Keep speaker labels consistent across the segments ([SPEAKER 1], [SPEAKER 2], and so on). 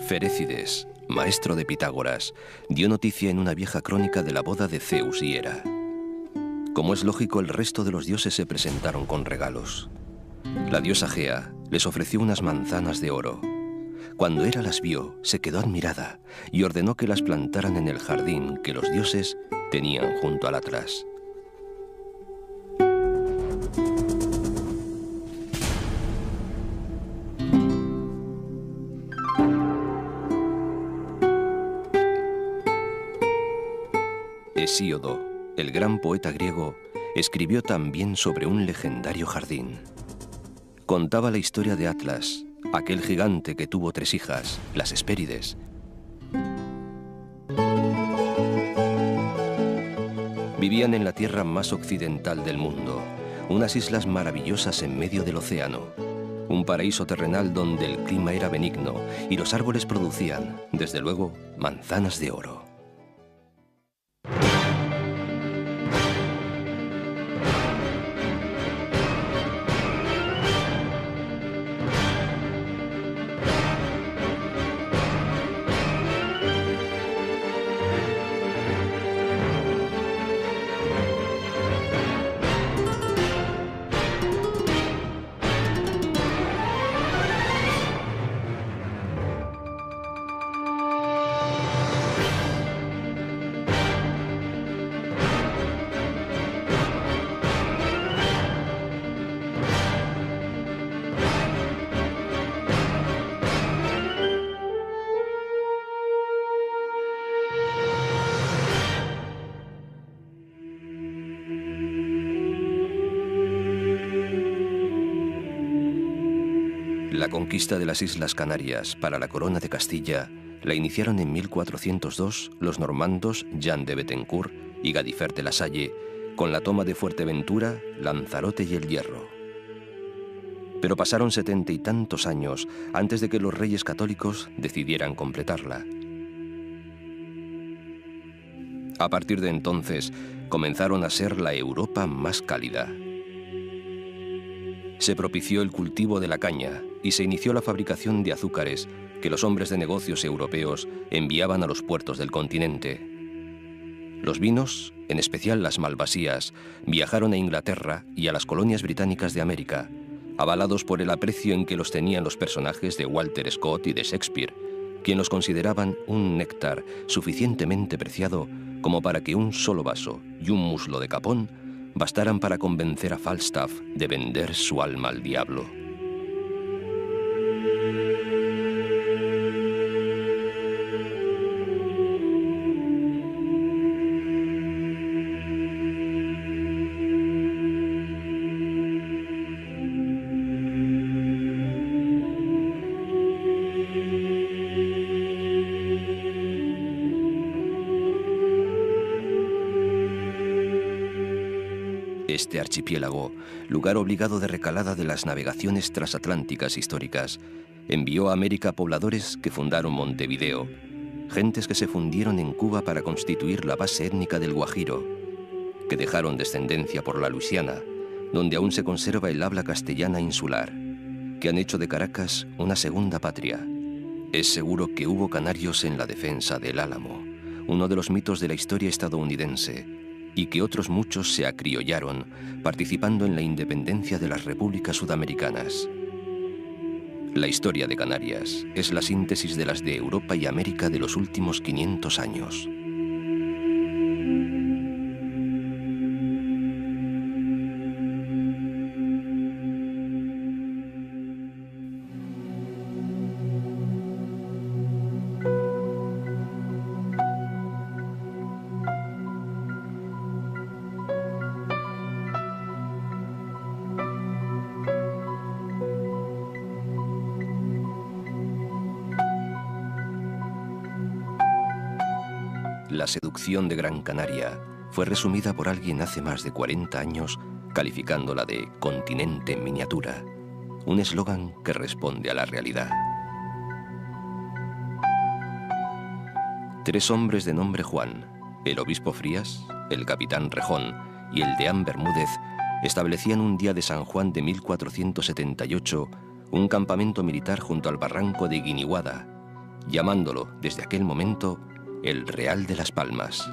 [SPEAKER 1] Ferécides, maestro de Pitágoras, dio noticia en una vieja crónica de la boda de Zeus y Hera. Como es lógico, el resto de los dioses se presentaron con regalos. La diosa Gea les ofreció unas manzanas de oro. Cuando Hera las vio, se quedó admirada y ordenó que las plantaran en el jardín que los dioses tenían junto al Atlas. Hesíodo, el gran poeta griego, escribió también sobre un legendario jardín. Contaba la historia de Atlas, aquel gigante que tuvo 3 hijas, las Hespérides. Vivían en la tierra más occidental del mundo, unas islas maravillosas en medio del océano, un paraíso terrenal donde el clima era benigno y los árboles producían, desde luego, manzanas de oro. La conquista de las Islas Canarias para la Corona de Castilla la iniciaron en 1402 los normandos Jean de Bethencourt y Gadifer de la Salle, con la toma de Fuerteventura, Lanzarote y El Hierro. Pero pasaron 70 y tantos años antes de que los reyes católicos decidieran completarla. A partir de entonces comenzaron a ser la Europa más cálida. Se propició el cultivo de la caña y se inició la fabricación de azúcares que los hombres de negocios europeos enviaban a los puertos del continente. Los vinos, en especial las malvasías, viajaron a Inglaterra y a las colonias británicas de América, avalados por el aprecio en que los tenían los personajes de Walter Scott y de Shakespeare, quien los consideraban un néctar suficientemente preciado como para que un solo vaso y un muslo de capón bastaran para convencer a Falstaff de vender su alma al diablo. Este archipiélago, lugar obligado de recalada de las navegaciones transatlánticas históricas, envió a América pobladores que fundaron Montevideo, gentes que se fundieron en Cuba para constituir la base étnica del Guajiro, que dejaron descendencia por la Luisiana, donde aún se conserva el habla castellana insular, que han hecho de Caracas una segunda patria. Es seguro que hubo canarios en la defensa del Álamo, uno de los mitos de la historia estadounidense, y que otros muchos se acriollaron participando en la independencia de las repúblicas sudamericanas. La historia de Canarias es la síntesis de las de Europa y América de los últimos 500 años. La seducción de Gran Canaria fue resumida por alguien hace más de 40 años, calificándola de continente en miniatura, un eslogan que responde a la realidad. 3 hombres de nombre Juan, el obispo Frías, el capitán Rejón y el deán Bermúdez, establecían un día de San Juan de 1478 un campamento militar junto al barranco de Guiniguada, llamándolo desde aquel momento el Real de Las Palmas.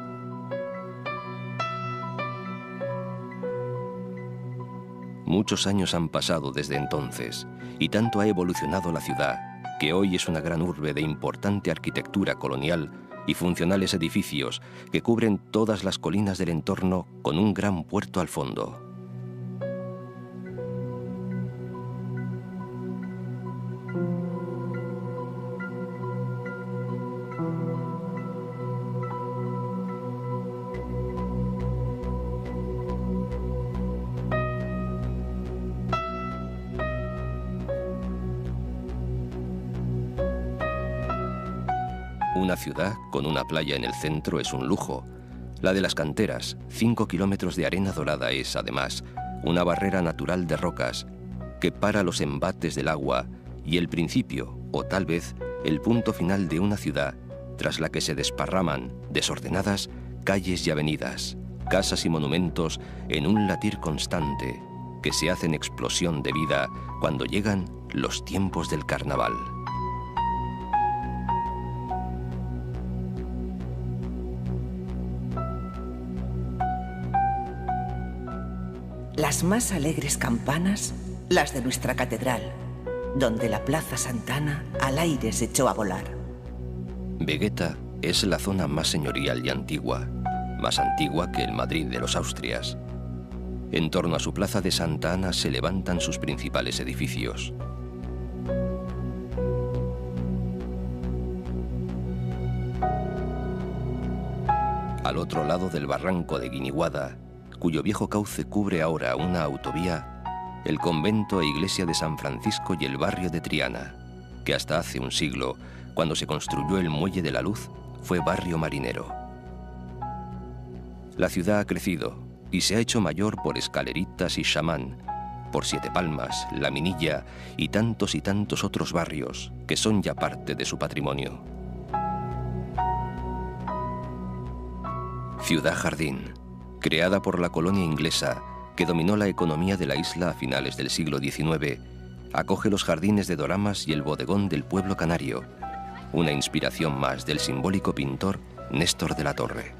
[SPEAKER 1] Muchos años han pasado desde entonces, y tanto ha evolucionado la ciudad, que hoy es una gran urbe de importante arquitectura colonial y funcionales edificios que cubren todas las colinas del entorno con un gran puerto al fondo. Una ciudad con una playa en el centro es un lujo. La de las canteras, 5 kilómetros de arena dorada, es, además, una barrera natural de rocas que para los embates del agua y el principio, o tal vez el punto final de una ciudad, tras la que se desparraman, desordenadas, calles y avenidas, casas y monumentos en un latir constante que se hacen explosión de vida cuando llegan los tiempos del carnaval.
[SPEAKER 2] Las más alegres campanas, las de nuestra catedral, donde la Plaza Santana al aire se echó a volar.
[SPEAKER 1] Vegueta es la zona más señorial y antigua, más antigua que el Madrid de los Austrias. En torno a su plaza de Santa Ana se levantan sus principales edificios. Al otro lado del barranco de Guiniguada, cuyo viejo cauce cubre ahora una autovía, el convento e iglesia de San Francisco y el barrio de Triana, que hasta hace un siglo, cuando se construyó el Muelle de la Luz, fue barrio marinero. La ciudad ha crecido y se ha hecho mayor por Escaleritas y Chamán, por Siete Palmas, La Minilla y tantos otros barrios que son ya parte de su patrimonio. Ciudad Jardín, creada por la colonia inglesa que dominó la economía de la isla a finales del siglo XIX, acoge los jardines de doramas y el bodegón del pueblo canario, una inspiración más del simbólico pintor Néstor de la Torre.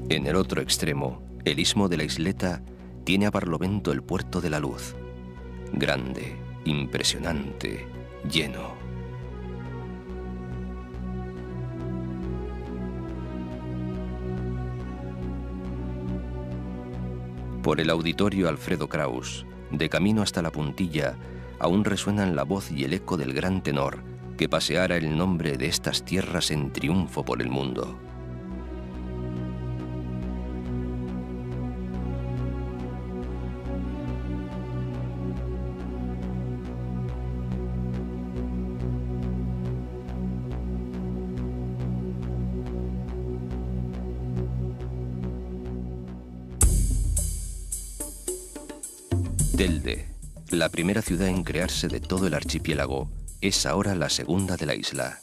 [SPEAKER 1] En el otro extremo, el istmo de la Isleta tiene a Barlovento el puerto de la Luz. Grande, impresionante, lleno. Por el auditorio Alfredo Kraus, de camino hasta la Puntilla, aún resuenan la voz y el eco del gran tenor que paseara el nombre de estas tierras en triunfo por el mundo. Telde, la primera ciudad en crearse de todo el archipiélago, es ahora la segunda de la isla.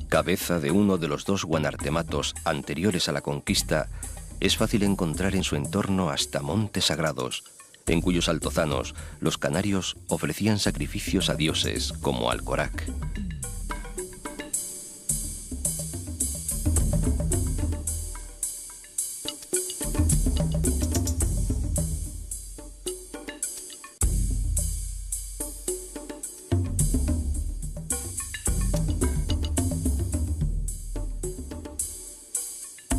[SPEAKER 1] Cabeza de uno de los dos guanartematos anteriores a la conquista, es fácil encontrar en su entorno hasta montes sagrados, en cuyos altozanos los canarios ofrecían sacrificios a dioses como Alcorac.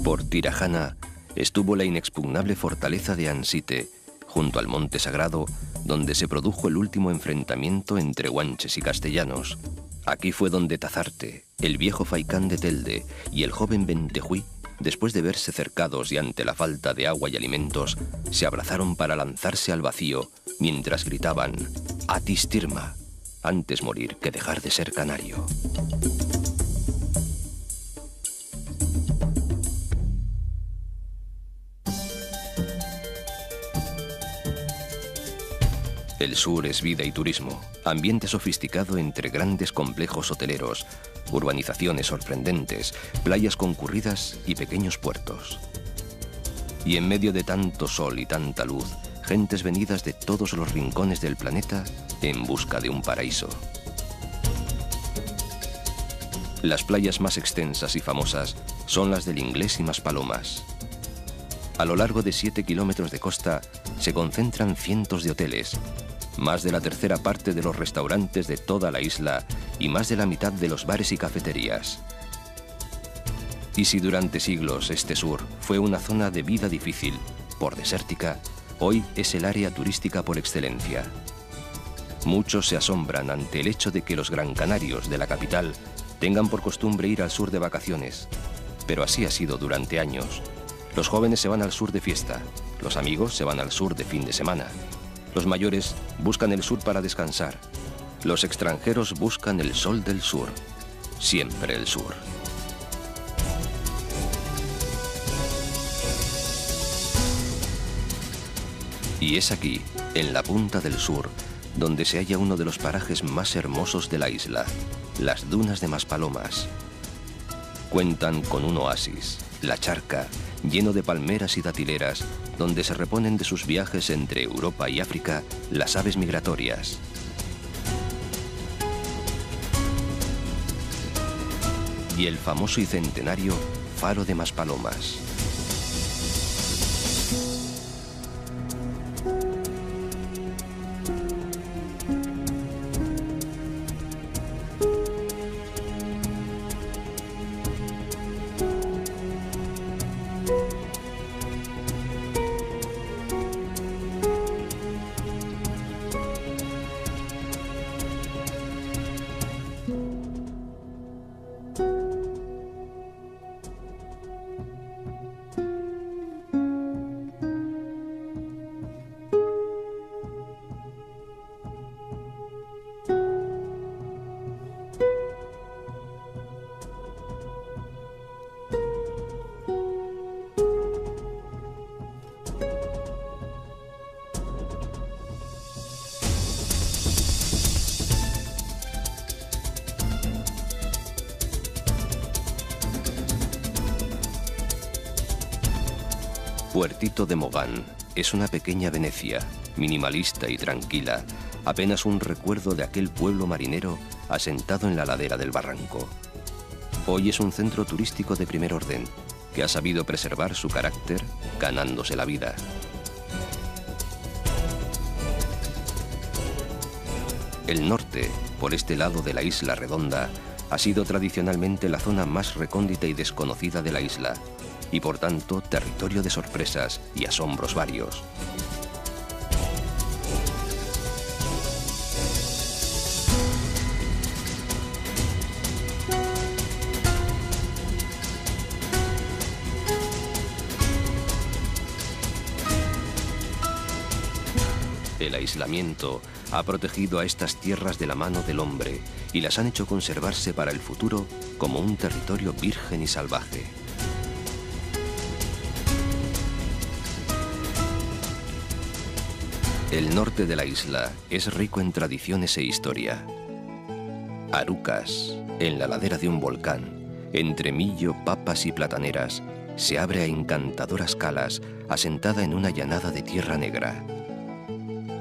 [SPEAKER 1] Por Tirajana estuvo la inexpugnable fortaleza de Ansite, junto al monte sagrado, donde se produjo el último enfrentamiento entre guanches y castellanos. Aquí fue donde Tazarte, el viejo faicán de Telde, y el joven Bentejuí, después de verse cercados y ante la falta de agua y alimentos, se abrazaron para lanzarse al vacío, mientras gritaban «Atis Tirma», antes morir que dejar de ser canario. El sur es vida y turismo, ambiente sofisticado entre grandes complejos hoteleros, urbanizaciones sorprendentes, playas concurridas y pequeños puertos. Y en medio de tanto sol y tanta luz, gentes venidas de todos los rincones del planeta en busca de un paraíso. Las playas más extensas y famosas son las del Inglés y Maspalomas. A lo largo de 7 kilómetros de costa se concentran cientos de hoteles, más de la tercera parte de los restaurantes de toda la isla y más de la mitad de los bares y cafeterías. Y si durante siglos este sur fue una zona de vida difícil, por desértica, hoy es el área turística por excelencia. Muchos se asombran ante el hecho de que los gran canarios de la capital tengan por costumbre ir al sur de vacaciones, pero así ha sido durante años. Los jóvenes se van al sur de fiesta, los amigos se van al sur de fin de semana. Los mayores buscan el sur para descansar. Los extranjeros buscan el sol del sur. Siempre el sur. Y es aquí, en la punta del sur, donde se halla uno de los parajes más hermosos de la isla, las dunas de Maspalomas. Cuentan con un oasis, la Charca, lleno de palmeras y datileras, donde se reponen de sus viajes entre Europa y África las aves migratorias. Y el famoso y centenario Faro de Maspalomas. Puertito de Mogán es una pequeña Venecia, minimalista y tranquila, apenas un recuerdo de aquel pueblo marinero asentado en la ladera del barranco. Hoy es un centro turístico de primer orden, que ha sabido preservar su carácter ganándose la vida. El norte, por este lado de la isla redonda, ha sido tradicionalmente la zona más recóndita y desconocida de la isla, y por tanto territorio de sorpresas y asombros varios. El aislamiento ha protegido a estas tierras de la mano del hombre y las han hecho conservarse para el futuro como un territorio virgen y salvaje. El norte de la isla es rico en tradiciones e historia. Arucas, en la ladera de un volcán, entre millo, papas y plataneras, se abre a encantadoras calas, asentada en una llanada de tierra negra.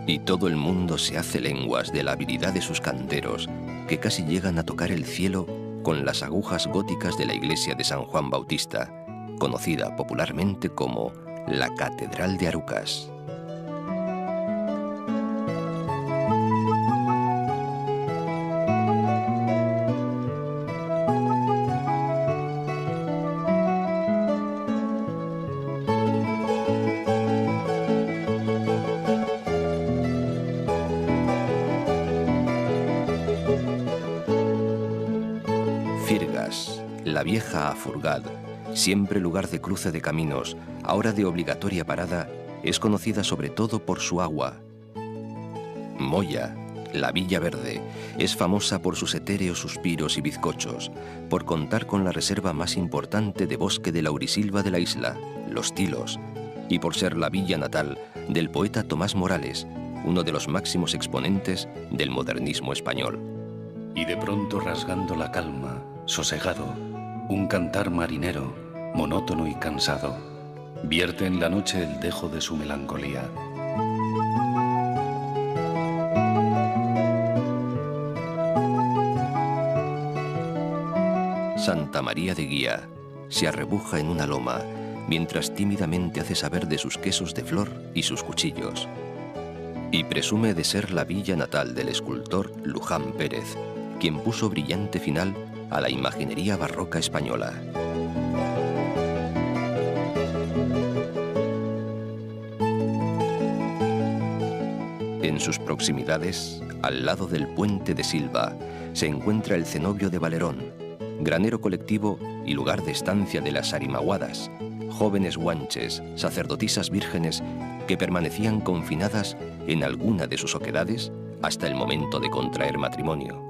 [SPEAKER 1] Y todo el mundo se hace lenguas de la habilidad de sus canteros, que casi llegan a tocar el cielo con las agujas góticas de la iglesia de San Juan Bautista, conocida popularmente como la Catedral de Arucas. Firgas, la vieja Afurgad, siempre lugar de cruce de caminos, ahora de obligatoria parada, es conocida sobre todo por su agua. Moya, la Villa Verde, es famosa por sus etéreos suspiros y bizcochos, por contar con la reserva más importante de bosque de laurisilva de la isla, Los Tilos, y por ser la villa natal del poeta Tomás Morales, uno de los máximos exponentes del modernismo español.
[SPEAKER 3] Y de pronto, rasgando la calma, sosegado, un cantar marinero, monótono y cansado, vierte en la noche el dejo de su melancolía.
[SPEAKER 1] Santa María de Guía se arrebuja en una loma mientras tímidamente hace saber de sus quesos de flor y sus cuchillos. Y presume de ser la villa natal del escultor Luján Pérez, quien puso brillante final a la imaginería barroca española. En sus proximidades, al lado del puente de Silva, se encuentra el cenobio de Valerón, granero colectivo y lugar de estancia de las arimaguadas, jóvenes guanches, sacerdotisas vírgenes que permanecían confinadas en alguna de sus oquedades hasta el momento de contraer matrimonio.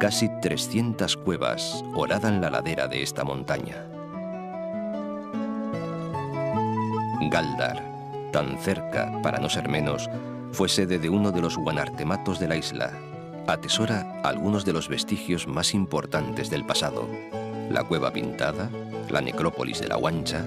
[SPEAKER 1] Casi 300 cuevas horadan la ladera de esta montaña. Gáldar, tan cerca, para no ser menos, fue sede de uno de los guanartematos de la isla. Atesora algunos de los vestigios más importantes del pasado: la Cueva Pintada, la necrópolis de la Guancha.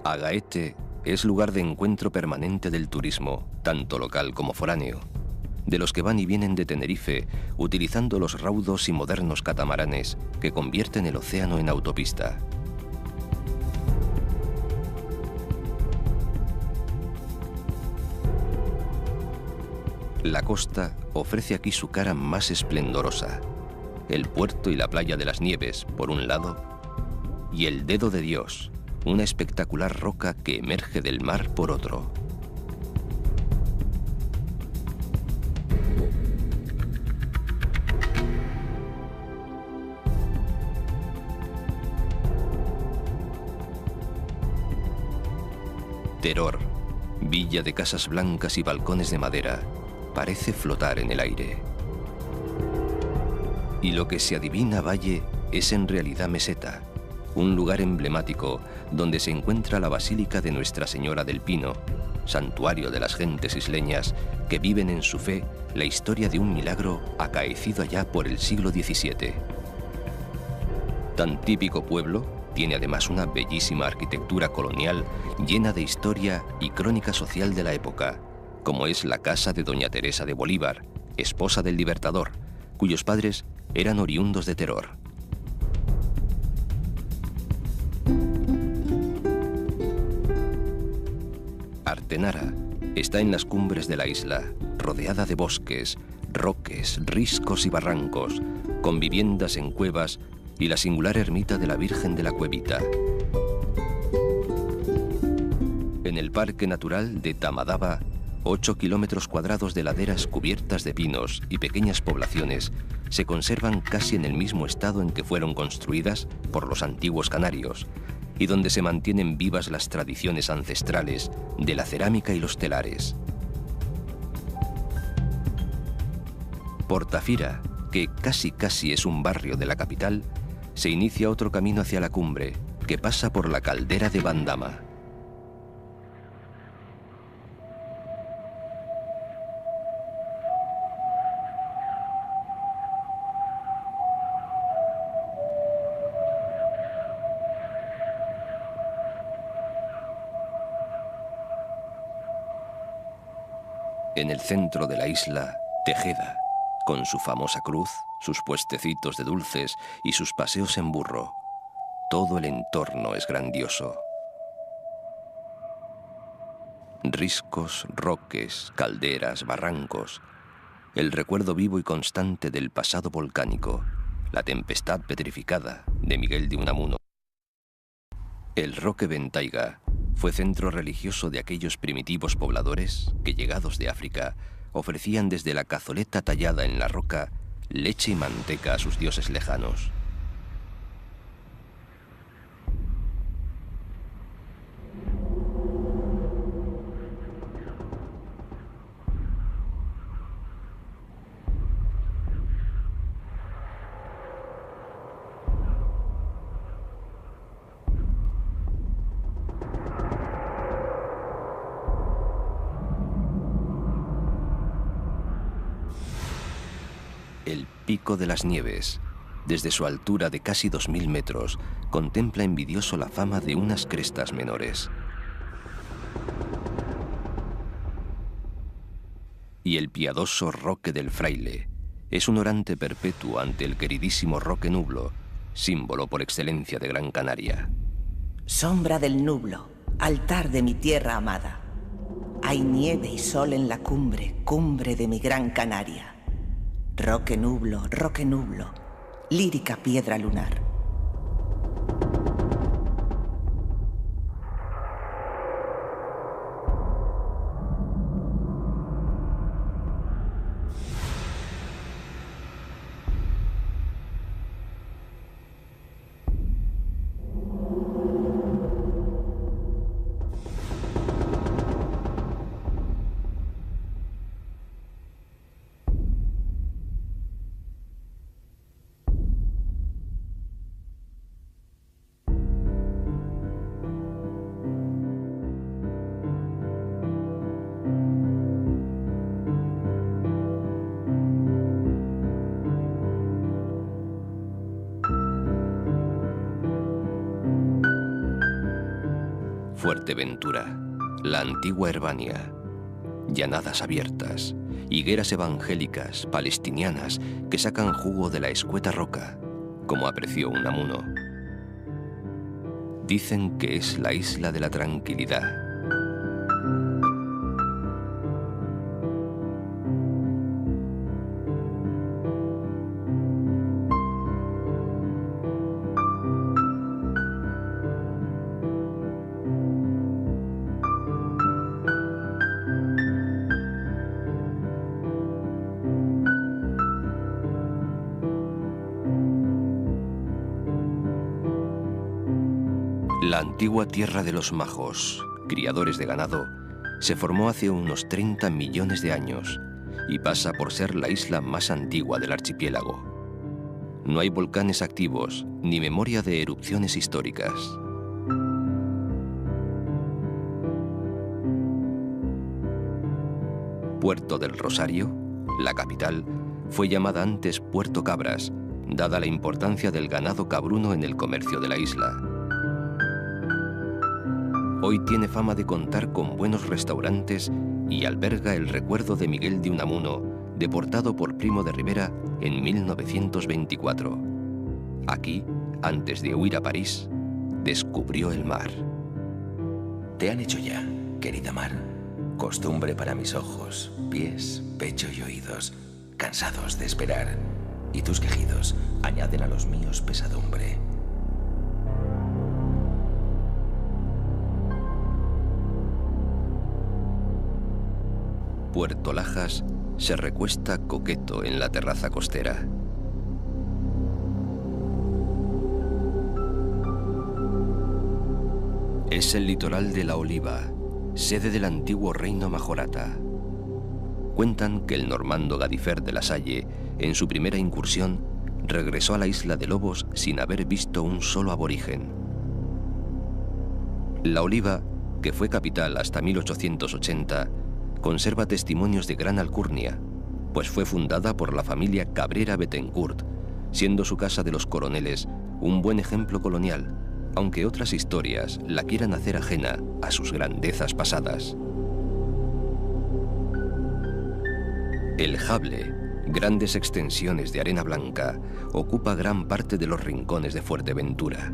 [SPEAKER 1] Agaete es lugar de encuentro permanente del turismo, tanto local como foráneo, de los que van y vienen de Tenerife utilizando los raudos y modernos catamaranes que convierten el océano en autopista. La costa ofrece aquí su cara más esplendorosa: el puerto y la playa de las Nieves, por un lado, y el Dedo de Dios, una espectacular roca que emerge del mar, por otro. Teror, villa de casas blancas y balcones de madera, parece flotar en el aire. Y lo que se adivina valle es en realidad meseta, un lugar emblemático donde se encuentra la Basílica de Nuestra Señora del Pino, santuario de las gentes isleñas que viven en su fe la historia de un milagro acaecido allá por el siglo XVII. Tan típico pueblo, tiene además una bellísima arquitectura colonial llena de historia y crónica social de la época, como es la casa de Doña Teresa de Bolívar, esposa del Libertador, cuyos padres eran oriundos de Teror. Artenara está en las cumbres de la isla, rodeada de bosques, roques, riscos y barrancos, con viviendas en cuevas y la singular ermita de la Virgen de la Cuevita. En el Parque Natural de Tamadaba, 8 kilómetros cuadrados de laderas cubiertas de pinos y pequeñas poblaciones se conservan casi en el mismo estado en que fueron construidas por los antiguos canarios, y donde se mantienen vivas las tradiciones ancestrales de la cerámica y los telares. Por Tafira, que casi es un barrio de la capital, se inicia otro camino hacia la cumbre, que pasa por la caldera de Bandama. En el centro de la isla, Tejeda, con su famosa cruz, sus puestecitos de dulces y sus paseos en burro. Todo el entorno es grandioso. Riscos, roques, calderas, barrancos. El recuerdo vivo y constante del pasado volcánico, la tempestad petrificada de Miguel de Unamuno. El Roque Ventaiga fue centro religioso de aquellos primitivos pobladores que, llegados de África, ofrecían desde la cazoleta tallada en la roca leche y manteca a sus dioses lejanos. El Pico de las Nieves, desde su altura de casi 2000 metros, contempla envidioso la fama de unas crestas menores. Y el piadoso Roque del Fraile es un orante perpetuo ante el queridísimo Roque Nublo, símbolo por excelencia de Gran Canaria.
[SPEAKER 2] Sombra del Nublo, altar de mi tierra amada. Hay nieve y sol en la cumbre, cumbre de mi Gran Canaria. Roque Nublo, lírica piedra lunar.
[SPEAKER 1] Fuerteventura, la antigua Herbania. Llanadas abiertas, higueras evangélicas, palestinianas, que sacan jugo de la escueta roca, como apreció Unamuno. Dicen que es la isla de la tranquilidad. La antigua tierra de los majos, criadores de ganado, se formó hace unos 30 millones de años y pasa por ser la isla más antigua del archipiélago. No hay volcanes activos ni memoria de erupciones históricas. Puerto del Rosario, la capital, fue llamada antes Puerto Cabras, dada la importancia del ganado cabruno en el comercio de la isla. Hoy tiene fama de contar con buenos restaurantes y alberga el recuerdo de Miguel de Unamuno, deportado por Primo de Rivera en 1924. Aquí, antes de huir a París, descubrió el mar.
[SPEAKER 4] Te han hecho ya, querida mar, costumbre para mis ojos, pies, pecho y oídos, cansados de esperar, y tus quejidos añaden a los míos pesadumbre.
[SPEAKER 1] Puerto Lajas se recuesta coqueto en la terraza costera. Es el litoral de La Oliva, sede del antiguo reino majorata. Cuentan que el normando Gadifer de la Salle, en su primera incursión, regresó a la isla de Lobos sin haber visto un solo aborigen. La Oliva, que fue capital hasta 1880, conserva testimonios de gran alcurnia, pues fue fundada por la familia Cabrera Bettencourt, siendo su casa de los coroneles un buen ejemplo colonial, aunque otras historias la quieran hacer ajena a sus grandezas pasadas. El Jable, grandes extensiones de arena blanca, ocupa gran parte de los rincones de Fuerteventura.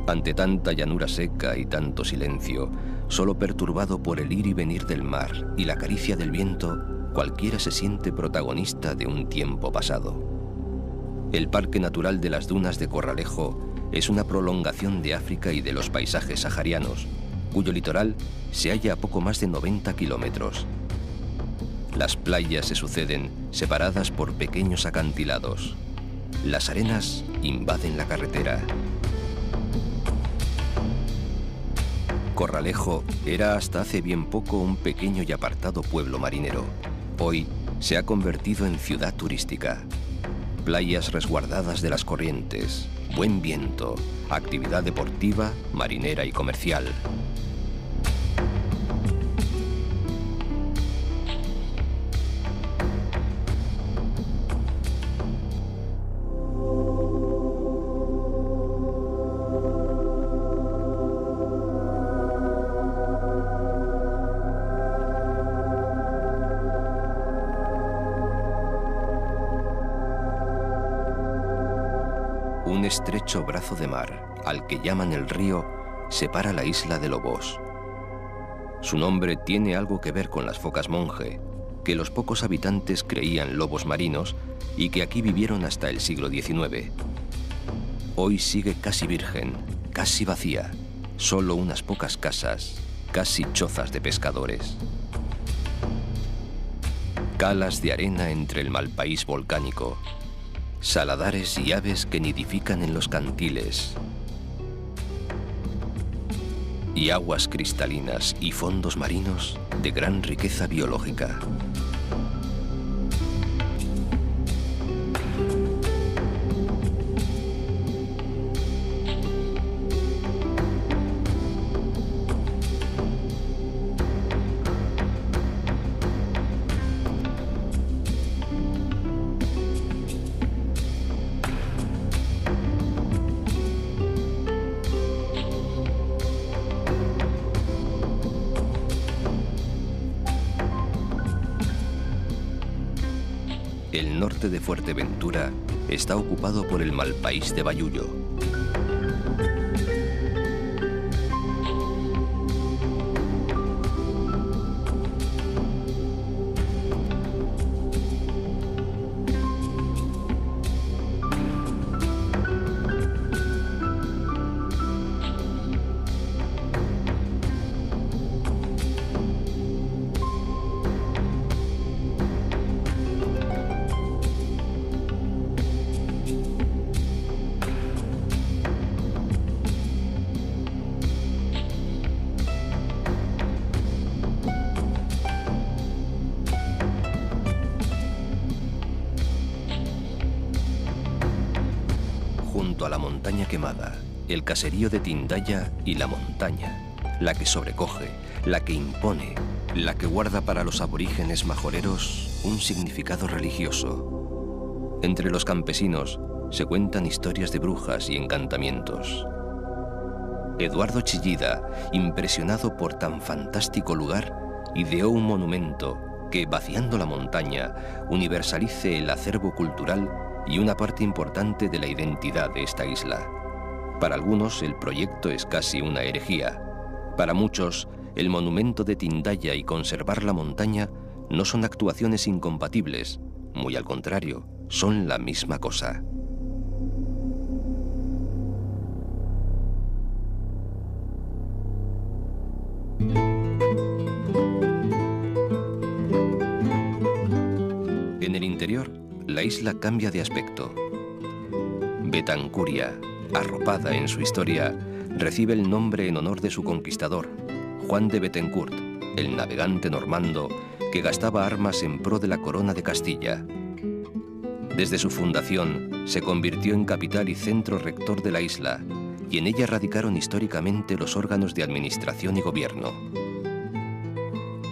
[SPEAKER 1] Ante tanta llanura seca y tanto silencio, solo perturbado por el ir y venir del mar y la caricia del viento, cualquiera se siente protagonista de un tiempo pasado. El Parque Natural de las Dunas de Corralejo es una prolongación de África y de los paisajes saharianos, cuyo litoral se halla a poco más de 90 kilómetros. Las playas se suceden, separadas por pequeños acantilados. Las arenas invaden la carretera. Corralejo era hasta hace bien poco un pequeño y apartado pueblo marinero. Hoy se ha convertido en ciudad turística. Playas resguardadas de las corrientes, buen viento, actividad deportiva, marinera y comercial. Un estrecho brazo de mar, al que llaman el río, separa la isla de Lobos. Su nombre tiene algo que ver con las focas monje, que los pocos habitantes creían lobos marinos y que aquí vivieron hasta el siglo XIX. Hoy sigue casi virgen, casi vacía, solo unas pocas casas, casi chozas de pescadores. Calas de arena entre el malpaís volcánico, saladares y aves que nidifican en los cantiles, y aguas cristalinas y fondos marinos de gran riqueza biológica. El norte de Fuerteventura está ocupado por el malpaís de Bayullo. Junto a la montaña quemada, el caserío de Tindaya y la montaña, la que sobrecoge, la que impone, la que guarda para los aborígenes majoreros un significado religioso. Entre los campesinos se cuentan historias de brujas y encantamientos. Eduardo Chillida, impresionado por tan fantástico lugar, ideó un monumento que, vaciando la montaña, universalice el acervo cultural y una parte importante de la identidad de esta isla. Para algunos el proyecto es casi una herejía. Para muchos, el monumento de Tindaya y conservar la montaña no son actuaciones incompatibles, muy al contrario, son la misma cosa. En el interior, la isla cambia de aspecto. Betancuria, arropada en su historia, recibe el nombre en honor de su conquistador, Juan de Betancourt, el navegante normando que gastaba armas en pro de la corona de Castilla. Desde su fundación, se convirtió en capital y centro rector de la isla, y en ella radicaron históricamente los órganos de administración y gobierno.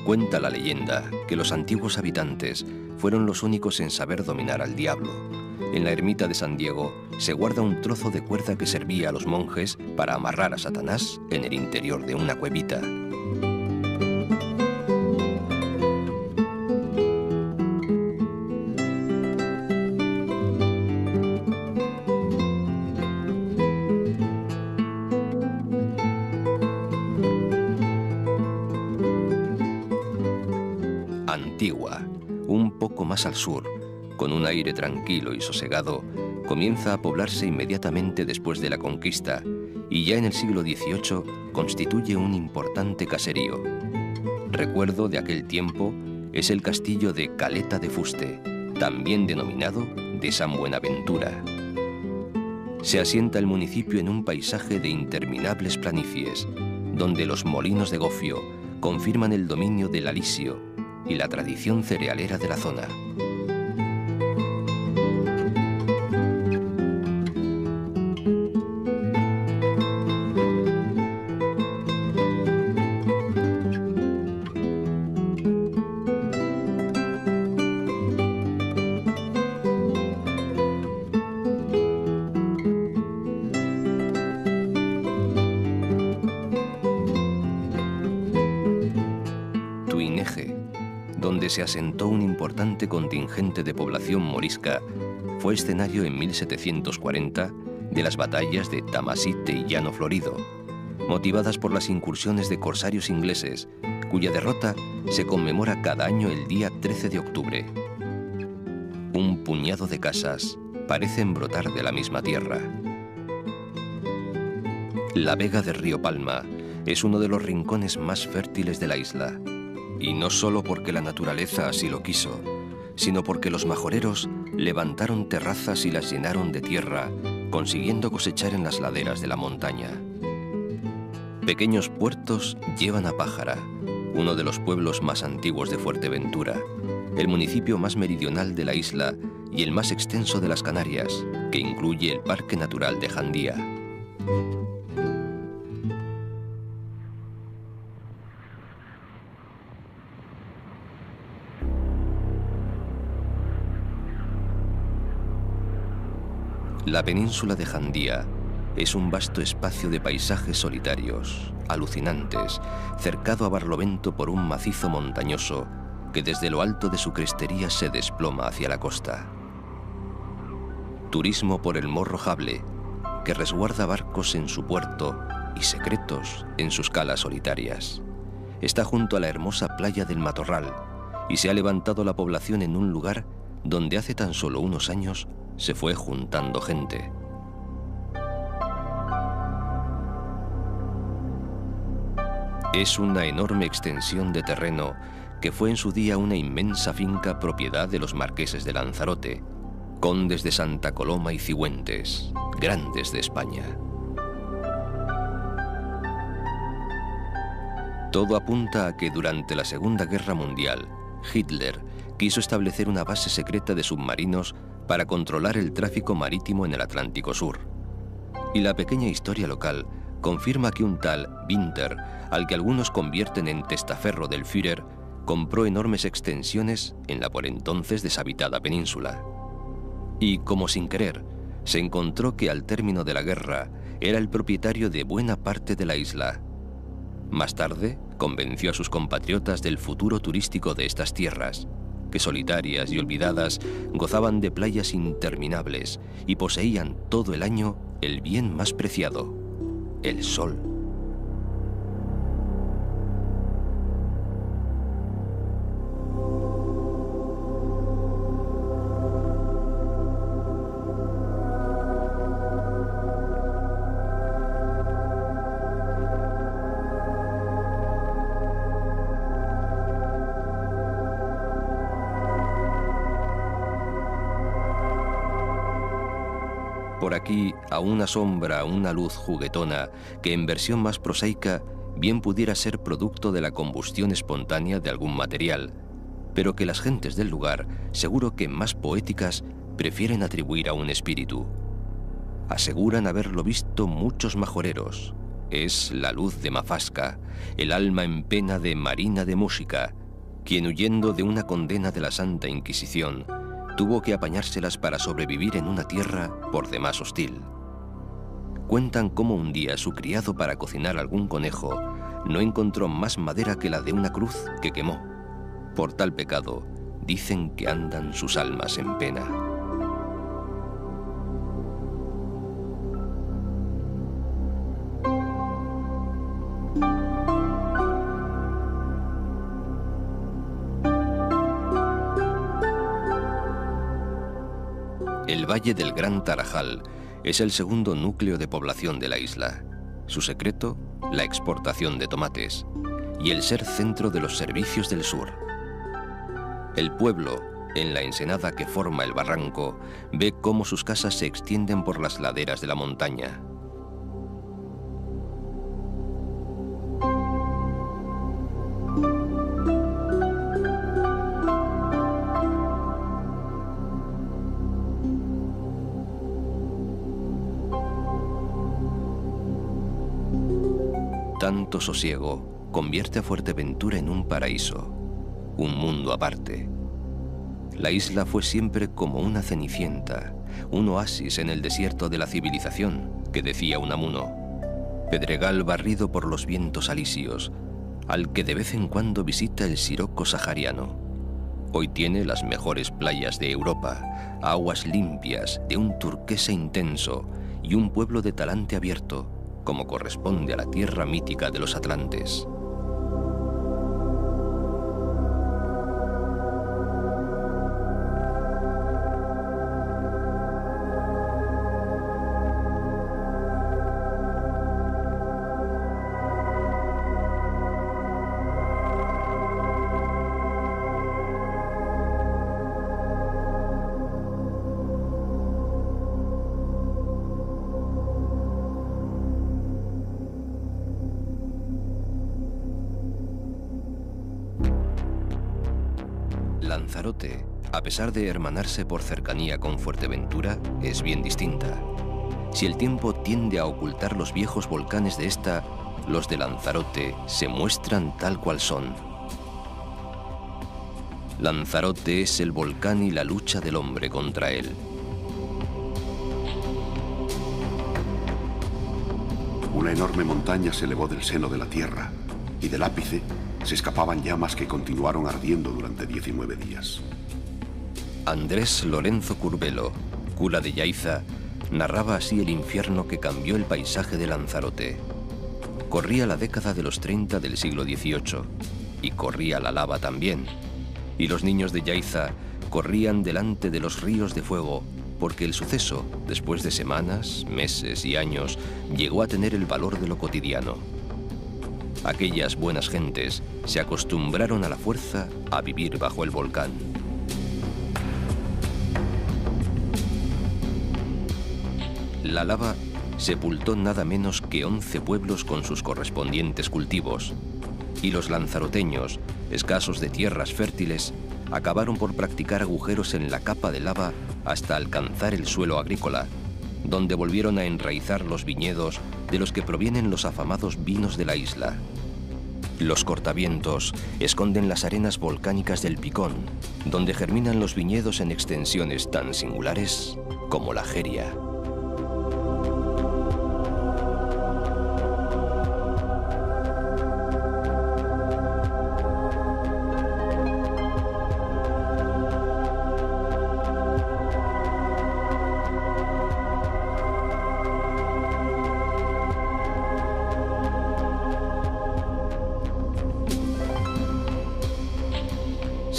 [SPEAKER 1] Cuenta la leyenda que los antiguos habitantes fueron los únicos en saber dominar al diablo. En la ermita de San Diego se guarda un trozo de cuerda que servía a los monjes para amarrar a Satanás en el interior de una cuevita. Antigua, un poco más al sur, con un aire tranquilo y sosegado, comienza a poblarse inmediatamente después de la conquista y ya en el siglo XVIII constituye un importante caserío. Recuerdo de aquel tiempo es el castillo de Caleta de Fuste, también denominado de San Buenaventura. Se asienta el municipio en un paisaje de interminables planicies, donde los molinos de gofio confirman el dominio del alisio y la tradición cerealera de la zona. Donde se asentó un importante contingente de población morisca, fue escenario en 1740 de las batallas de Tamasite y Llano Florido, motivadas por las incursiones de corsarios ingleses, cuya derrota se conmemora cada año el día 13 de octubre. Un puñado de casas parecen brotar de la misma tierra. La vega de Río Palma es uno de los rincones más fértiles de la isla. Y no solo porque la naturaleza así lo quiso, sino porque los majoreros levantaron terrazas y las llenaron de tierra, consiguiendo cosechar en las laderas de la montaña. Pequeños puertos llevan a Pájara, uno de los pueblos más antiguos de Fuerteventura, el municipio más meridional de la isla y el más extenso de las Canarias, que incluye el Parque Natural de Jandía. La península de Jandía es un vasto espacio de paisajes solitarios, alucinantes, cercado a Barlovento por un macizo montañoso que desde lo alto de su crestería se desploma hacia la costa. Turismo por el Morro Jable, que resguarda barcos en su puerto y secretos en sus calas solitarias. Está junto a la hermosa playa del Matorral y se ha levantado la población en un lugar donde hace tan solo unos años se fue juntando gente. Es una enorme extensión de terreno que fue en su día una inmensa finca propiedad de los marqueses de Lanzarote, condes de Santa Coloma y Cifuentes, grandes de España. Todo apunta a que durante la Segunda Guerra Mundial, Hitler quiso establecer una base secreta de submarinos para controlar el tráfico marítimo en el Atlántico Sur. Y la pequeña historia local confirma que un tal Winter, al que algunos convierten en testaferro del Führer, compró enormes extensiones en la por entonces deshabitada península. Y, como sin querer, se encontró que al término de la guerra era el propietario de buena parte de la isla. Más tarde, convenció a sus compatriotas del futuro turístico de estas tierras, que solitarias y olvidadas gozaban de playas interminables y poseían todo el año el bien más preciado, el sol. Por aquí, a una sombra, una luz juguetona, que en versión más prosaica bien pudiera ser producto de la combustión espontánea de algún material, pero que las gentes del lugar, seguro que más poéticas, prefieren atribuir a un espíritu. Aseguran haberlo visto muchos majoreros. Es la luz de Mafasca, el alma en pena de Marina de Música, quien huyendo de una condena de la Santa Inquisición, tuvo que apañárselas para sobrevivir en una tierra por demás hostil. Cuentan cómo un día su criado para cocinar algún conejo no encontró más madera que la de una cruz que quemó. Por tal pecado, dicen que andan sus almas en pena. El Valle del Gran Tarajal es el segundo núcleo de población de la isla. Su secreto, la exportación de tomates y el ser centro de los servicios del sur. El pueblo, en la ensenada que forma el barranco, ve cómo sus casas se extienden por las laderas de la montaña. Tanto sosiego convierte a Fuerteventura en un paraíso, un mundo aparte. La isla fue siempre como una cenicienta, un oasis en el desierto de la civilización, que decía Unamuno, pedregal barrido por los vientos alisios, al que de vez en cuando visita el siroco sahariano. Hoy tiene las mejores playas de Europa, aguas limpias, de un turquesa intenso y un pueblo de talante abierto, como corresponde a la tierra mítica de los atlantes. Lanzarote, a pesar de hermanarse por cercanía con Fuerteventura, es bien distinta. Si el tiempo tiende a ocultar los viejos volcanes de esta, los de Lanzarote se muestran tal cual son. Lanzarote es el volcán y la lucha del hombre contra él.
[SPEAKER 5] Una enorme montaña se elevó del seno de la tierra y del ápice se escapaban llamas que continuaron ardiendo durante 19 días.
[SPEAKER 1] Andrés Lorenzo Curbelo, cura de Yaiza, narraba así el infierno que cambió el paisaje de Lanzarote. Corría la década de los 30 del siglo XVIII, y corría la lava también. Y los niños de Yaiza corrían delante de los ríos de fuego, porque el suceso, después de semanas, meses y años, llegó a tener el valor de lo cotidiano. Aquellas buenas gentes se acostumbraron a la fuerza a vivir bajo el volcán. La lava sepultó nada menos que 11 pueblos con sus correspondientes cultivos, y los lanzaroteños, escasos de tierras fértiles, acabaron por practicar agujeros en la capa de lava hasta alcanzar el suelo agrícola, donde volvieron a enraizar los viñedos de los que provienen los afamados vinos de la isla. Los cortavientos esconden las arenas volcánicas del Picón, donde germinan los viñedos en extensiones tan singulares como la Jeria.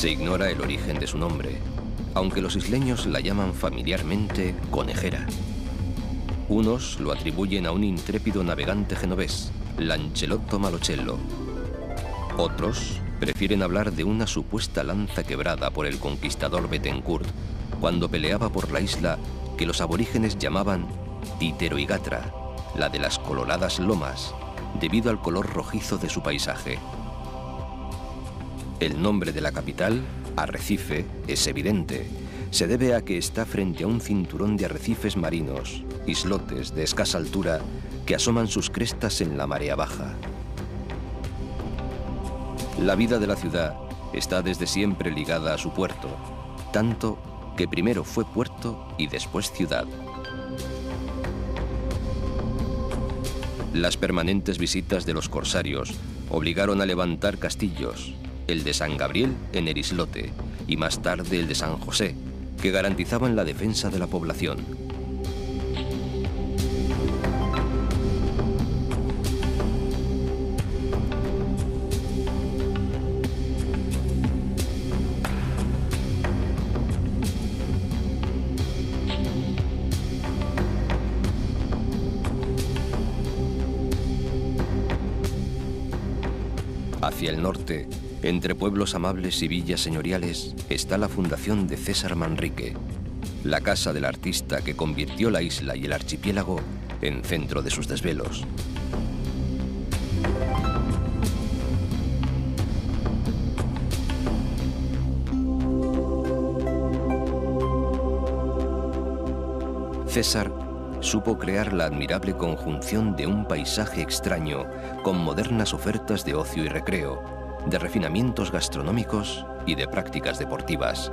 [SPEAKER 1] Se ignora el origen de su nombre, aunque los isleños la llaman familiarmente Conejera. Unos lo atribuyen a un intrépido navegante genovés, Lancelotto Malocello. Otros prefieren hablar de una supuesta lanza quebrada por el conquistador Betancourt cuando peleaba por la isla que los aborígenes llamaban Titeroigatra, la de las coloradas lomas, debido al color rojizo de su paisaje. El nombre de la capital, Arrecife, es evidente. Se debe a que está frente a un cinturón de arrecifes marinos, islotes de escasa altura que asoman sus crestas en la marea baja. La vida de la ciudad está desde siempre ligada a su puerto, tanto que primero fue puerto y después ciudad. Las permanentes visitas de los corsarios obligaron a levantar castillos, el de San Gabriel en Erislote y más tarde el de San José, que garantizaban la defensa de la población. Hacia el norte, entre pueblos amables y villas señoriales, está la fundación de César Manrique, la casa del artista que convirtió la isla y el archipiélago en centro de sus desvelos. César supo crear la admirable conjunción de un paisaje extraño con modernas ofertas de ocio y recreo, de refinamientos gastronómicos y de prácticas deportivas.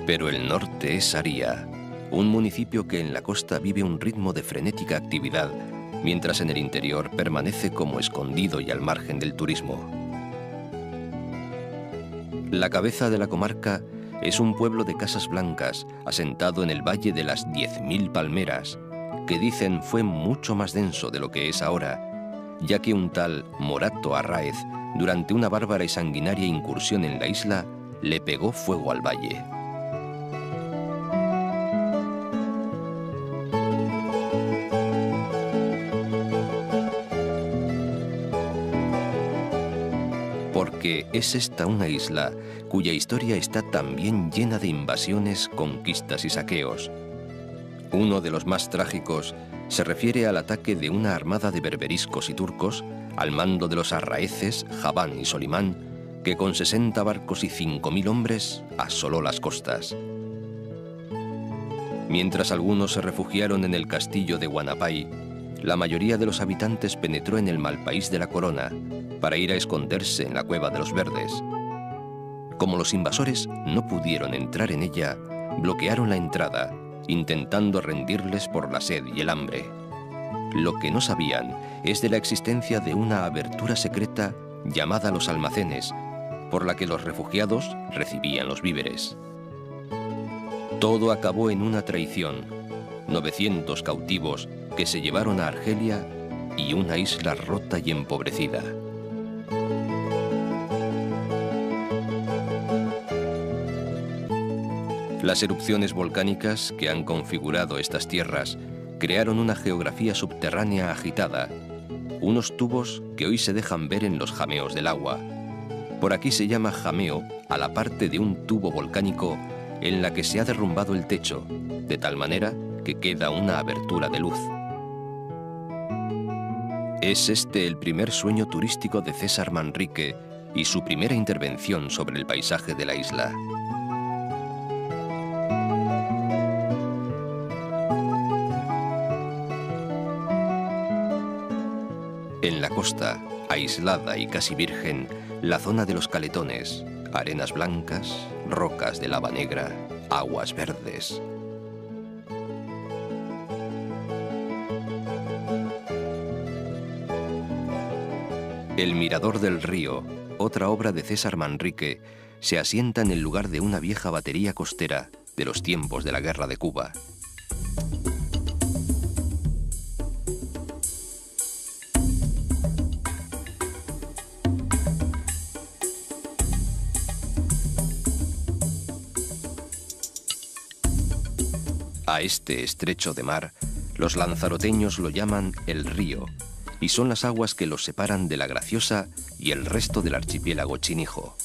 [SPEAKER 1] Pero el norte es Aría, un municipio que en la costa vive un ritmo de frenética actividad, mientras en el interior permanece como escondido y al margen del turismo. La cabeza de la comarca es un pueblo de casas blancas, asentado en el Valle de las 10.000 Palmeras, que dicen fue mucho más denso de lo que es ahora, ya que un tal Morato Arráez, durante una bárbara y sanguinaria incursión en la isla, le pegó fuego al valle. Porque es esta una isla cuya historia está también llena de invasiones, conquistas y saqueos. Uno de los más trágicos se refiere al ataque de una armada de berberiscos y turcos al mando de los arraeces Jabán y Solimán, que con 60 barcos y 5.000 hombres asoló las costas. Mientras algunos se refugiaron en el castillo de Guanapay, la mayoría de los habitantes penetró en el malpaís de la Corona para ir a esconderse en la Cueva de los Verdes. Como los invasores no pudieron entrar en ella, bloquearon la entrada, intentando rendirles por la sed y el hambre. Lo que no sabían es de la existencia de una abertura secreta llamada los almacenes, por la que los refugiados recibían los víveres. Todo acabó en una traición: 900 cautivos que se llevaron a Argelia y una isla rota y empobrecida. Las erupciones volcánicas que han configurado estas tierras crearon una geografía subterránea agitada, unos tubos que hoy se dejan ver en los jameos del agua. Por aquí se llama jameo a la parte de un tubo volcánico en la que se ha derrumbado el techo, de tal manera que queda una abertura de luz. Es este el primer sueño turístico de César Manrique y su primera intervención sobre el paisaje de la isla. En la costa, aislada y casi virgen, la zona de los caletones, arenas blancas, rocas de lava negra, aguas verdes. El Mirador del Río, otra obra de César Manrique, se asienta en el lugar de una vieja batería costera de los tiempos de la Guerra de Cuba. A este estrecho de mar, los lanzaroteños lo llaman el río, y son las aguas que los separan de La Graciosa y el resto del archipiélago chinijo.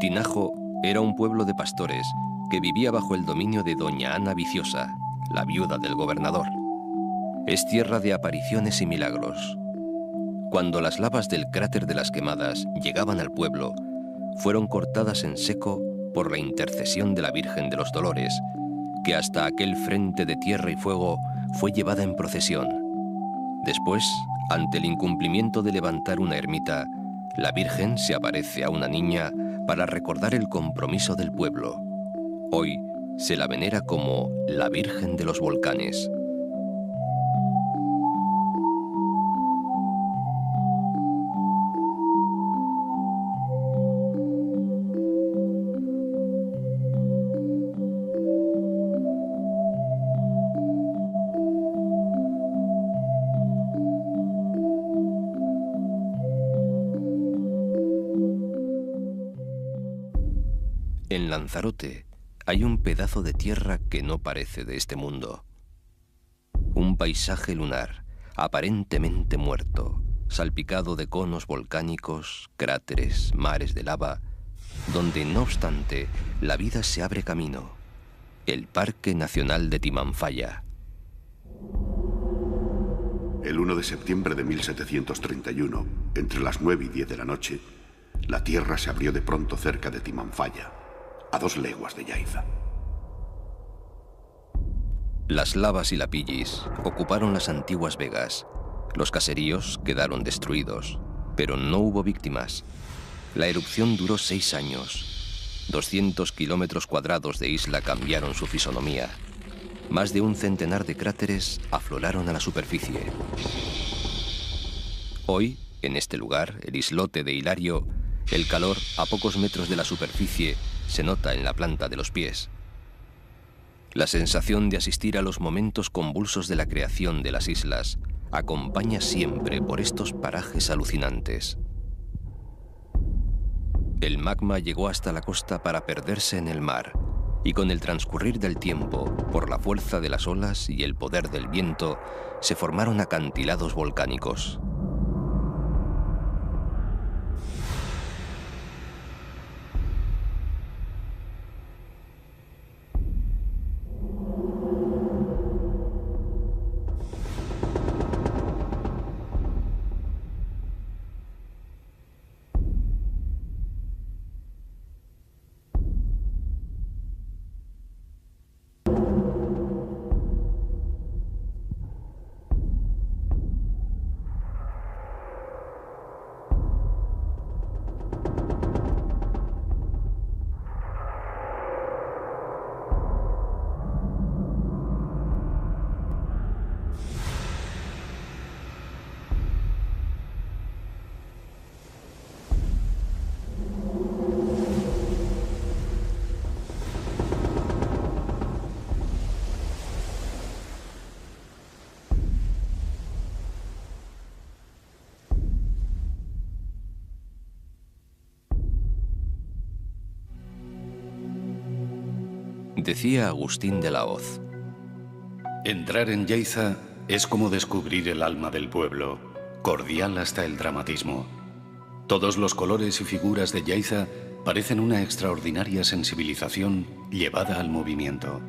[SPEAKER 1] Tinajo era un pueblo de pastores que vivía bajo el dominio de doña Ana Viciosa, la viuda del gobernador. Es tierra de apariciones y milagros. Cuando las lavas del cráter de las Quemadas llegaban al pueblo, fueron cortadas en seco por la intercesión de la Virgen de los Dolores, que hasta aquel frente de tierra y fuego fue llevada en procesión. Después, ante el incumplimiento de levantar una ermita, la Virgen se aparece a una niña para recordar el compromiso del pueblo. Hoy se la venera como la Virgen de los Volcanes. En Lanzarote hay un pedazo de tierra que no parece de este mundo. Un paisaje lunar, aparentemente muerto, salpicado de conos volcánicos, cráteres, mares de lava, donde no obstante la vida se abre camino. El Parque Nacional de Timanfaya.
[SPEAKER 5] El 1 de septiembre de 1731, entre las 9 y 10 de la noche, la tierra se abrió de pronto cerca de Timanfaya, a 2 leguas de Yaiza.
[SPEAKER 1] Las lavas y la pillis ocuparon las antiguas vegas. Los caseríos quedaron destruidos, pero no hubo víctimas. La erupción duró 6 años. 200 kilómetros cuadrados de isla cambiaron su fisonomía. Más de un centenar de cráteres afloraron a la superficie. Hoy, en este lugar, el islote de Hilario, el calor a pocos metros de la superficie se nota en la planta de los pies. La sensación de asistir a los momentos convulsos de la creación de las islas acompaña siempre por estos parajes alucinantes. El magma llegó hasta la costa para perderse en el mar, y con el transcurrir del tiempo, por la fuerza de las olas y el poder del viento, se formaron acantilados volcánicos. Decía Agustín de la Hoz:
[SPEAKER 3] entrar en Yaiza es como descubrir el alma del pueblo, cordial hasta el dramatismo. Todos los colores y figuras de Yaiza parecen una extraordinaria sensibilización llevada al movimiento.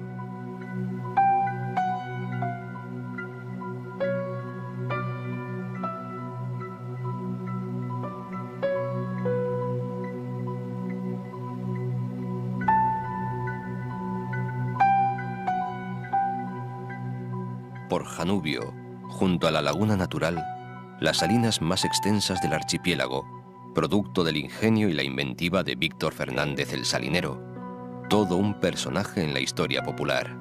[SPEAKER 1] Por Janubio, junto a la laguna natural, las salinas más extensas del archipiélago, producto del ingenio y la inventiva de Víctor Fernández el Salinero, todo un personaje en la historia popular.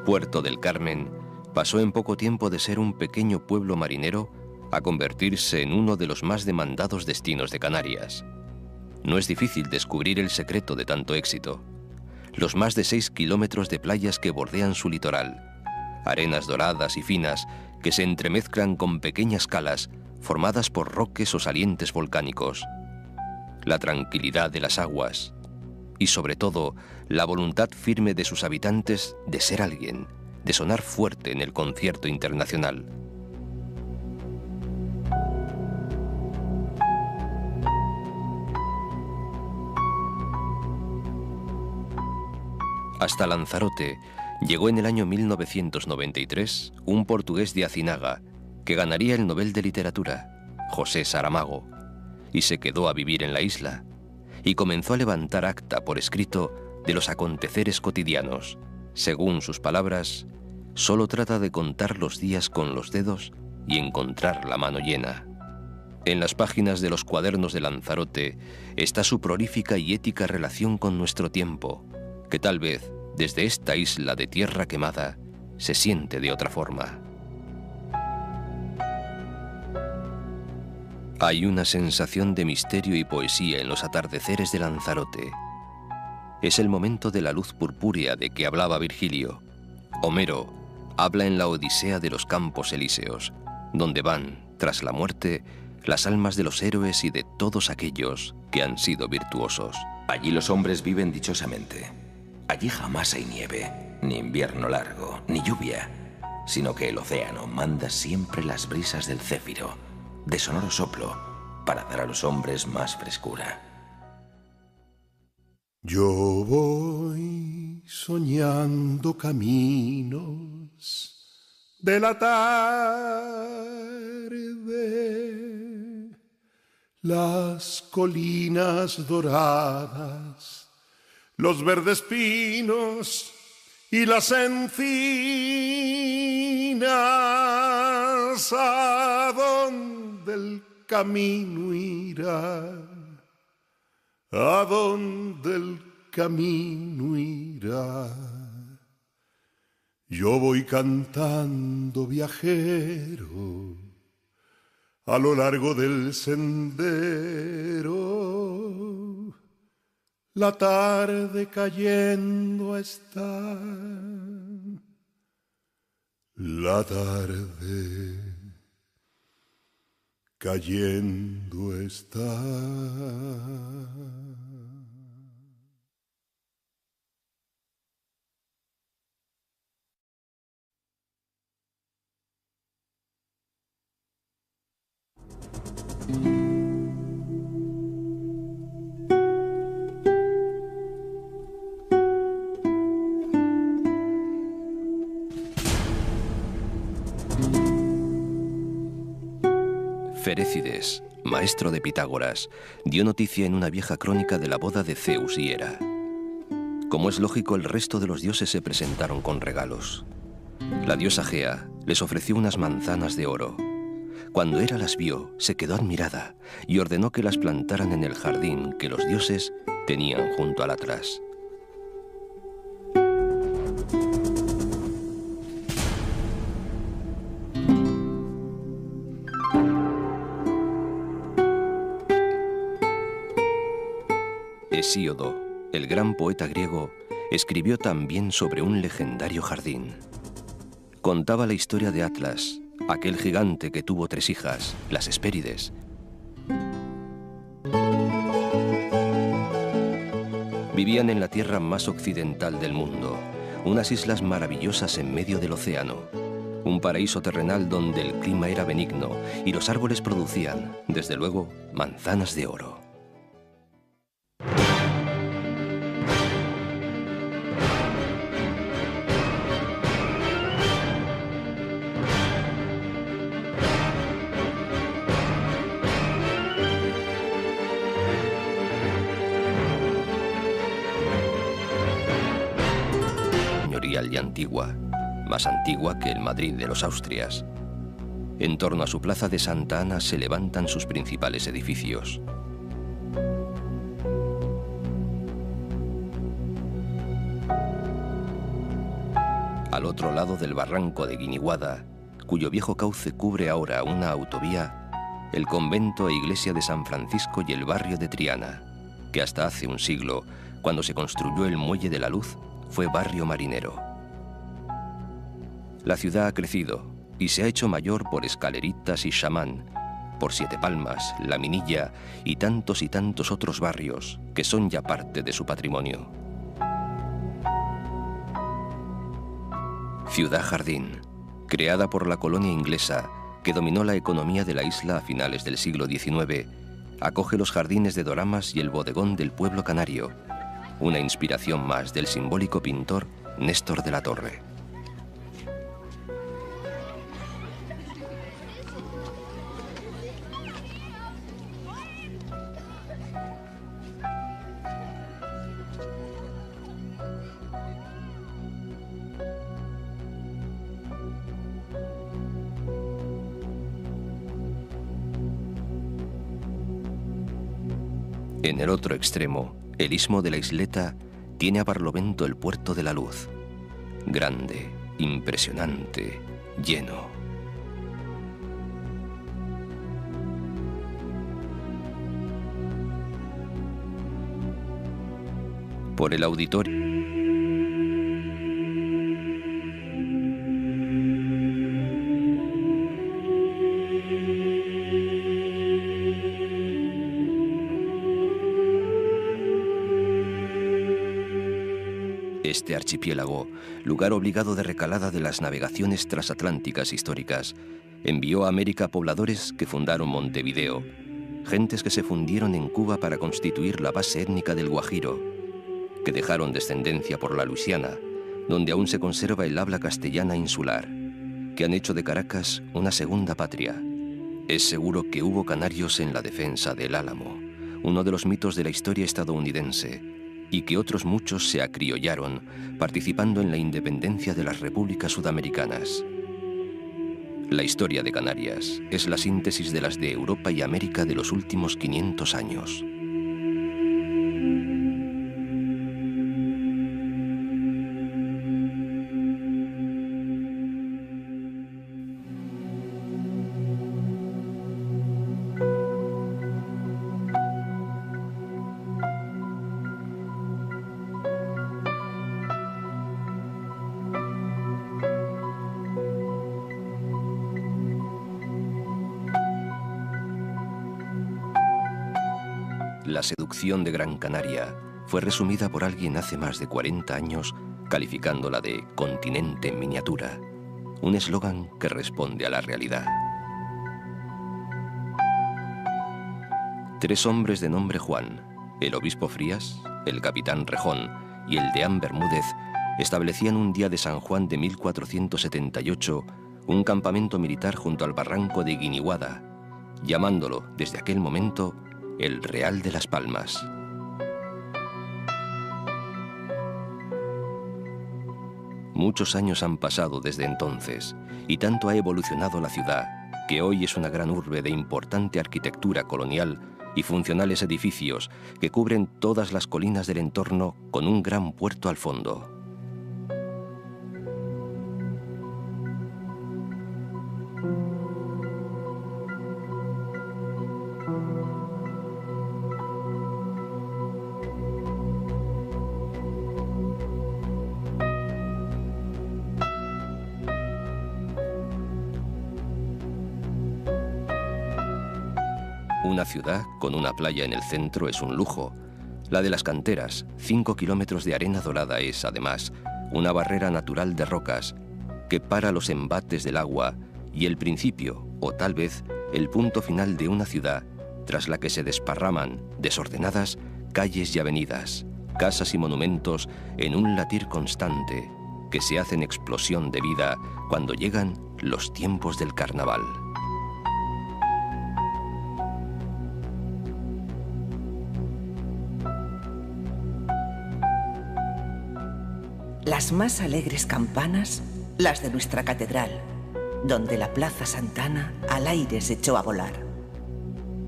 [SPEAKER 1] Puerto del Carmen pasó en poco tiempo de ser un pequeño pueblo marinero a convertirse en uno de los más demandados destinos de Canarias. No es difícil descubrir el secreto de tanto éxito. Los más de 6 kilómetros de playas que bordean su litoral, arenas doradas y finas que se entremezclan con pequeñas calas formadas por roques o salientes volcánicos, la tranquilidad de las aguas y, sobre todo, la voluntad firme de sus habitantes de ser alguien, de sonar fuerte en el concierto internacional. Hasta Lanzarote llegó en el año 1993 un portugués de Azinaga que ganaría el Nobel de Literatura, José Saramago, y se quedó a vivir en la isla y comenzó a levantar acta por escrito de los aconteceres cotidianos. Según sus palabras, solo trata de contar los días con los dedos y encontrar la mano llena. En las páginas de los cuadernos de Lanzarote está su prolífica y ética relación con nuestro tiempo, que tal vez, desde esta isla de tierra quemada, se siente de otra forma. Hay una sensación de misterio y poesía en los atardeceres de Lanzarote. Es el momento de la luz purpúrea de que hablaba Virgilio. Homero habla en la Odisea de los campos elíseos, donde van, tras la muerte, las almas de los héroes y de todos aquellos que han sido virtuosos.
[SPEAKER 4] Allí los hombres viven dichosamente. Allí jamás hay nieve, ni invierno largo, ni lluvia, sino que el océano manda siempre las brisas del céfiro, de sonoro soplo, para dar a los hombres más frescura.
[SPEAKER 6] Yo voy soñando caminos de la tarde, las colinas doradas, los verdes pinos y las encinas. ¿A dónde el camino irá? ¿A dónde el camino irá? Yo voy cantando viajero a lo largo del sendero. La tarde cayendo está, la tarde cayendo está.
[SPEAKER 1] Ferécides, maestro de Pitágoras, dio noticia en una vieja crónica de la boda de Zeus y Hera. Como es lógico, el resto de los dioses se presentaron con regalos. La diosa Gea les ofreció unas manzanas de oro. Cuando Hera las vio, se quedó admirada y ordenó que las plantaran en el jardín que los dioses tenían junto al Atlas. Hesíodo, el gran poeta griego, escribió también sobre un legendario jardín. Contaba la historia de Atlas, aquel gigante que tuvo 3 hijas, las Hespérides. Vivían en la tierra más occidental del mundo, unas islas maravillosas en medio del océano, un paraíso terrenal donde el clima era benigno y los árboles producían, desde luego, manzanas de oro. Y antigua, más antigua que el Madrid de los Austrias. En torno a su plaza de Santa Ana se levantan sus principales edificios. Al otro lado del barranco de Guiniguada, cuyo viejo cauce cubre ahora una autovía, el convento e iglesia de San Francisco y el barrio de Triana, que hasta hace un siglo, cuando se construyó el Muelle de la Luz, fue barrio marinero. La ciudad ha crecido y se ha hecho mayor por Escaleritas y Chamán, por Siete Palmas, La Minilla y tantos otros barrios que son ya parte de su patrimonio. Ciudad Jardín, creada por la colonia inglesa que dominó la economía de la isla a finales del siglo XIX, acoge los jardines de doramas y el bodegón del pueblo canario, una inspiración más del simbólico pintor Néstor de la Torre. En el otro extremo, el istmo de la isleta tiene a Barlovento el puerto de la Luz. Grande, impresionante, lleno. Por el auditorio este archipiélago, lugar obligado de recalada de las navegaciones transatlánticas históricas, envió a América pobladores que fundaron Montevideo, gentes que se fundieron en Cuba para constituir la base étnica del Guajiro, que dejaron descendencia por la Luisiana, donde aún se conserva el habla castellana insular, que han hecho de Caracas una segunda patria. Es seguro que hubo canarios en la defensa del Álamo, uno de los mitos de la historia estadounidense, y que otros muchos se acriollaron participando en la independencia de las repúblicas sudamericanas. La historia de Canarias es la síntesis de las de Europa y América de los últimos 500 años. La seducción de Gran Canaria fue resumida por alguien hace más de 40 años, calificándola de continente en miniatura, un eslogan que responde a la realidad. 3 hombres de nombre Juan, el obispo Frías, el capitán Rejón y el deán Bermúdez, establecían un día de San Juan de 1478 un campamento militar junto al barranco de Guiniguada, llamándolo desde aquel momento el Real de las Palmas. Muchos años han pasado desde entonces, y tanto ha evolucionado la ciudad, que hoy es una gran urbe de importante arquitectura colonial y funcionales edificios que cubren todas las colinas del entorno con un gran puerto al fondo. Una ciudad con una playa en el centro es un lujo. La de las canteras, 5 kilómetros de arena dorada, es, además, una barrera natural de rocas que para los embates del agua y el principio, o tal vez el punto final de una ciudad, tras la que se desparraman, desordenadas, calles y avenidas, casas y monumentos en un latir constante que se hacen explosión de vida cuando llegan los tiempos del carnaval.
[SPEAKER 2] Las más alegres campanas, las de nuestra catedral, donde la Plaza Santana al aire se echó a volar.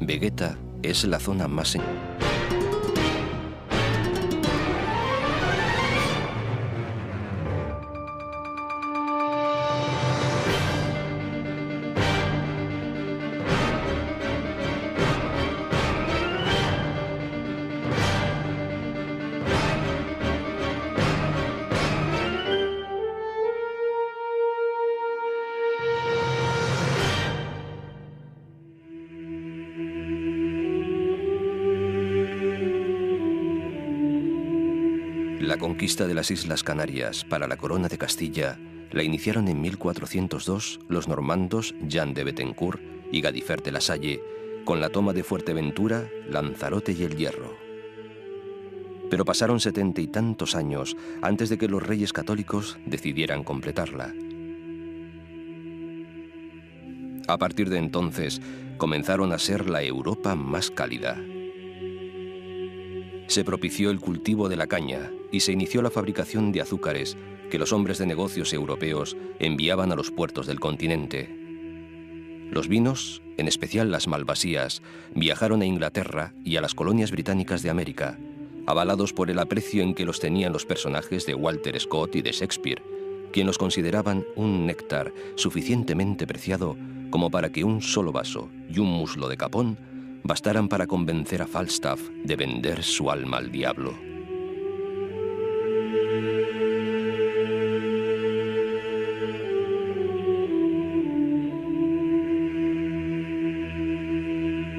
[SPEAKER 1] Vegueta es la zona más... La conquista de las Islas Canarias para la Corona de Castilla la iniciaron en 1402 los normandos Jean de Bethencourt y Gadifer de la Salle, con la toma de Fuerteventura, Lanzarote y El Hierro. Pero pasaron 70 y tantos años antes de que los reyes católicos decidieran completarla. A partir de entonces, comenzaron a ser la Europa más cálida. Se propició el cultivo de la caña y se inició la fabricación de azúcares que los hombres de negocios europeos enviaban a los puertos del continente. Los vinos, en especial las malvasías, viajaron a Inglaterra y a las colonias británicas de América, avalados por el aprecio en que los tenían los personajes de Walter Scott y de Shakespeare, quien los consideraban un néctar suficientemente preciado como para que un solo vaso y un muslo de capón bastaran para convencer a Falstaff de vender su alma al diablo.